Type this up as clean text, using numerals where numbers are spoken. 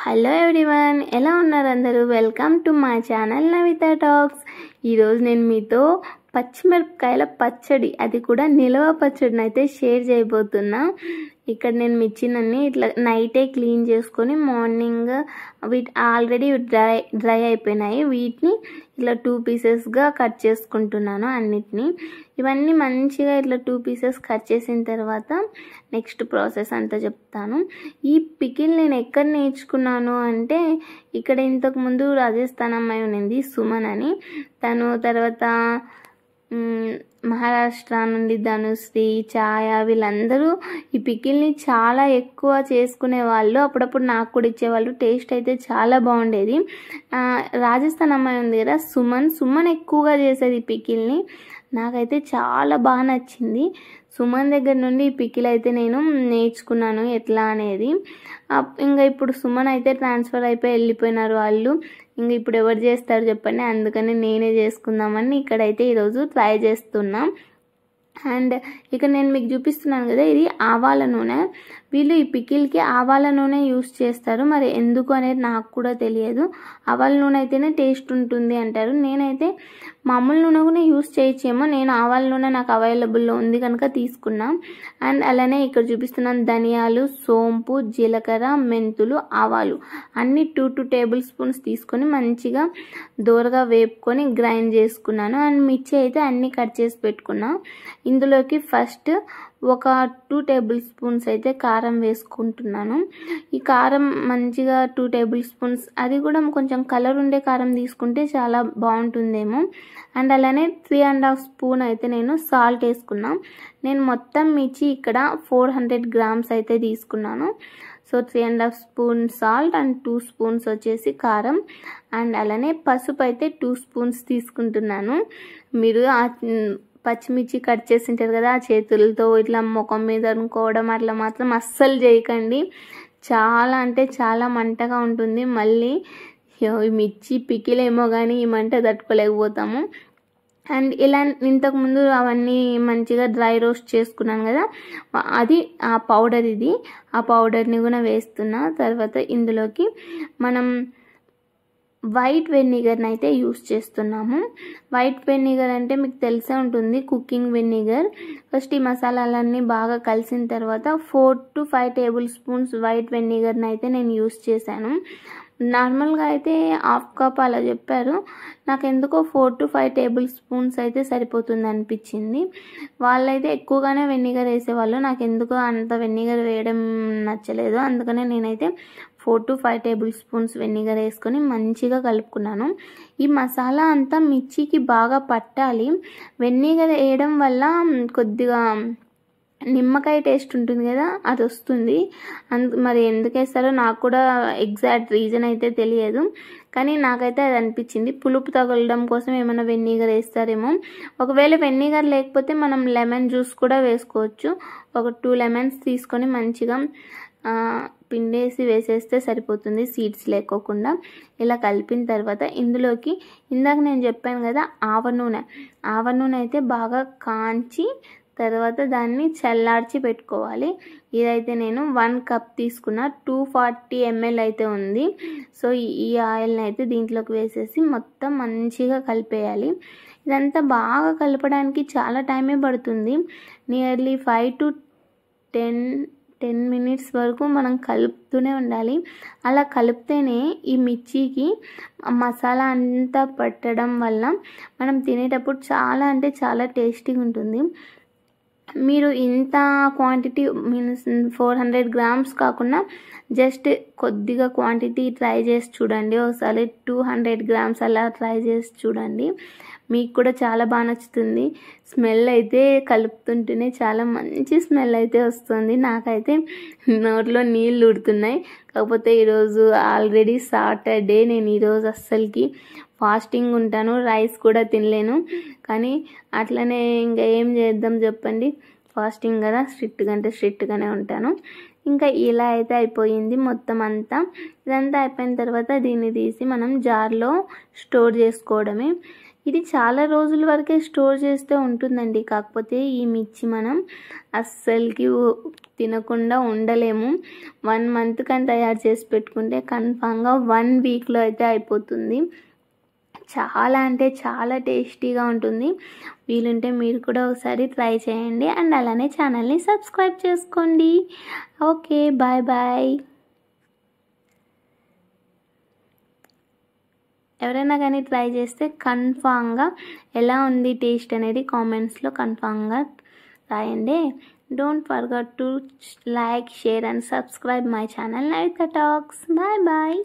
Hello everyone, ఎలా ఉన్నారు అందరూ? Welcome to my channel Navitha talks. ఈరోజు నేను మీతో పచ్చిమిరపకాయల పచ్చడి, అది కూడా నిల్వ పచ్చడిని అయితే షేర్ చేయబోతున్నా. ఇక్కడ నేను మిర్చినన్నీ ఇట్లా నైటే క్లీన్ చేసుకొని మార్నింగ్ ఆల్రెడీ డ్రై అయిపోయినాయి. వీటిని ఇట్లా 2 పీసెస్గా కట్ చేసుకుంటున్నాను అన్నిటినీ. ఇవన్నీ మంచిగా ఇట్లా 2 పీసెస్ కట్ చేసిన తర్వాత నెక్స్ట్ ప్రాసెస్ అంతా చెప్తాను. ఈ పికిల్ నేను ఎక్కడ నేర్చుకున్నాను అంటే, ఇక్కడ ఇంతకుముందు రాజస్థాన్ అమ్మాయి ఉన్నింది సుమన్ అని, తను తర్వాత మహారాష్ట్ర నుండి ధనుశ్రీ, ఛాయ, వీళ్ళందరూ ఈ పికిల్ని చాలా ఎక్కువ చేసుకునే వాళ్ళు. అప్పుడప్పుడు నాకు కూడా ఇచ్చేవాళ్ళు. టేస్ట్ అయితే చాలా బాగుండేది. రాజస్థాన్ అమ్మాయి ఉంది కదా సుమన్ ఎక్కువగా చేసేది ఈ పికిల్ని. నాకైతే చాలా బాగా నచ్చింది. సుమన్ దగ్గర నుండి ఈ పికిల్ అయితే నేను నేర్చుకున్నాను ఎట్లా అనేది. ఇంకా ఇప్పుడు సుమన్ అయితే ట్రాన్స్ఫర్ అయిపోయి వెళ్ళిపోయినారు వాళ్ళు. ఇంక ఇప్పుడు ఎవరు చేస్తారు చెప్పండి, అందుకని నేనే చేసుకుందామని ఇక్కడైతే ఈరోజు ట్రై చేస్తున్నా. అండ్ ఇక్కడ నేను మీకు చూపిస్తున్నాను కదా, ఇది ఆవాల నూనె. వీళ్ళు ఈ పికిల్కి ఆవాల నూనె యూస్ చేస్తారు. మరి ఎందుకు అనేది నాకు కూడా తెలియదు. ఆవాల నూనె అయితేనే టేస్ట్ ఉంటుంది అంటారు. నేనైతే మామూలు నూనె కూడా యూస్ చేయొచ్చేమో. నేను ఆవాల నూనె నాకు అవైలబుల్లో ఉంది కనుక తీసుకున్నా. అండ్ అలానే ఇక్కడ చూపిస్తున్నాను ధనియాలు, సోంపు, జీలకర్ర, మెంతులు, ఆవాలు అన్నీ 2 టేబుల్ స్పూన్స్ తీసుకొని మంచిగా దోరగా వేపుకొని గ్రైండ్ చేసుకున్నాను. అండ్ మిర్చి అయితే అన్నీ కట్ చేసి పెట్టుకున్నా. ఇందులోకి ఫస్ట్ ఒక 2 టేబుల్ స్పూన్స్ అయితే కారం వేసుకుంటున్నాను. ఈ కారం మంచిగా 2 టేబుల్ స్పూన్స్, అది కూడా కొంచెం కలర్ ఉండే కారం తీసుకుంటే చాలా బాగుంటుందేమో. అండ్ అలానే 3.5 స్పూన్ అయితే నేను సాల్ట్ వేసుకున్నా. నేను మొత్తం మిర్చి ఇక్కడ 400 గ్రామ్స్ అయితే తీసుకున్నాను. So 3.5 spoon salt and 2 spoons వచ్చేసి కారం. అండ్ అలానే పసుపు అయితే 2 స్పూన్స్ తీసుకుంటున్నాను. మీరు పచ్చిమిర్చి కట్ చేసింటారు కదా, ఆ చేతులతో ఇట్లా ముఖం మీద అనుకోవడం అట్లా మాత్రం అస్సలు చేయకండి. చాలా అంటే చాలా మంటగా ఉంటుంది. మళ్ళీ మిర్చి పికిలేమో కానీ ఈ మంట తట్టుకోలేకపోతాము. అండ్ ఇలా ఇంతకుముందు అవన్నీ మంచిగా డ్రై రోస్ట్ చేసుకున్నాను కదా, అది ఆ పౌడర్, ఇది ఆ పౌడర్ని కూడా వేస్తున్నా. తర్వాత ఇందులోకి మనం వైట్ వెనిగర్ని అయితే యూస్ చేస్తున్నాము. వైట్ వెనిగర్ అంటే మీకు తెలిసే ఉంటుంది, కుకింగ్ వెనిగర్. ఫస్ట్ ఈ మసాలాలన్నీ బాగా కలిసిన తర్వాత 4 to 5 టేబుల్ స్పూన్స్ వైట్ వెనిగర్ని అయితే నేను యూస్ చేశాను. నార్మల్గా అయితే 1/2 కప్ అలా చెప్పారు. నాకు ఎందుకో 4 to 5 టేబుల్ స్పూన్స్ అయితే సరిపోతుంది అనిపించింది. వాళ్ళైతే ఎక్కువగానే వెనిగర్ వేసేవాళ్ళు. నాకు ఎందుకో అంత వెనిగర్ వేయడం నచ్చలేదు. అందుకనే నేనైతే 4 to 5 టేబుల్ స్పూన్స్ వెనిగర్ వేసుకొని మంచిగా కలుపుకున్నాను. ఈ మసాలా అంతా మిర్చికి బాగా పట్టాలి. వెనిగర్ వేయడం వల్ల కొద్దిగా నిమ్మకాయ టేస్ట్ ఉంటుంది కదా, అది వస్తుంది. మరి ఎందుకు వేస్తారో నాకు కూడా ఎగ్జాక్ట్ రీజన్ అయితే తెలియదు, కానీ నాకైతే అది అనిపించింది. పులుపు తగలడం కోసం ఏమైనా వెనిగర్ వేస్తారేమో. ఒకవేళ వెనిగర్ లేకపోతే మనం లెమన్ జ్యూస్ కూడా వేసుకోవచ్చు. ఒక 2 లెమన్స్ తీసుకొని మంచిగా పిండేసి వేసేస్తే సరిపోతుంది, సీడ్స్ లేకోకుండా. ఇలా కలిపిన తర్వాత ఇందులోకి ఇందాక నేను చెప్పాను కదా ఆవ నూనె అయితే బాగా కాంచి తర్వాత దాన్ని చల్లార్చి పెట్టుకోవాలి. ఇదైతే నేను 1 కప్ తీసుకున్న, 240 ml అయితే ఉంది. సో ఈ ఆయిల్ని అయితే దీంట్లోకి వేసేసి మొత్తం మంచిగా కలిపేయాలి. ఇదంతా బాగా కలపడానికి చాలా టైమే పడుతుంది. నియర్లీ 5 to 10 మినిట్స్ వరకు మనం కలుపుతూనే ఉండాలి. అలా కలిపితేనే ఈ మిర్చికి మసాలా అంతా పట్టడం వల్ల మనం తినేటప్పుడు చాలా అంటే చాలా టేస్టీగా ఉంటుంది. మీరు ఇంత క్వాంటిటీ మీన్స్ 400 గ్రామ్స్ కాకుండా జస్ట్ కొద్దిగా క్వాంటిటీ ట్రై చేసి చూడండి. ఒకసారి 200 గ్రామ్స్ అలా ట్రై చేసి చూడండి, మీకు కూడా చాలా బాగా నచ్చుతుంది. స్మెల్ అయితే కలుపుతుంటేనే చాలా మంచి స్మెల్ అయితే వస్తుంది. నాకైతే నోట్లో నీళ్ళు ఊడుతున్నాయి. కాకపోతే ఈరోజు ఆల్రెడీ సాటర్డే, నేను ఈరోజు అస్సలకి ఫాస్టింగ్ ఉంటాను, రైస్ కూడా తినలేను. కానీ అట్లనే ఇంకా ఏం చేద్దాం చెప్పండి, ఫాస్టింగ్ కదా, స్ట్రిక్ట్గానే ఉంటాను. ఇంకా ఇలా అయితే అయిపోయింది మొత్తం అంతా. ఇదంతా అయిపోయిన తర్వాత దీన్ని తీసి మనం జార్లో స్టోర్ చేసుకోవడమే. ఇది చాలా రోజుల వరకే స్టోర్ చేస్తే ఉంటుందండి. కాకపోతే ఈ మిర్చి మనం అస్సలకి తినకుండా ఉండలేము. 1 మంత్ కానీ తయారు చేసి పెట్టుకుంటే కన్ఫామ్గా 1 వీక్లో అయితే అయిపోతుంది. చాలా అంటే చాలా టేస్టీగా ఉంటుంది. వీలుంటే మీరు కూడా ఒకసారి ట్రై చేయండి. అండ్ అలానే ఛానల్ని సబ్స్క్రైబ్ చేసుకోండి. Okay, bye bye. ఎవరైనా కానీ ట్రై చేస్తే కన్ఫామ్గా ఎలా ఉంది టేస్ట్ అనేది కామెంట్స్లో కన్ఫామ్గా రాయండి. Don't forget to like, share and subscribe my channel Navitha Talks. Bye bye.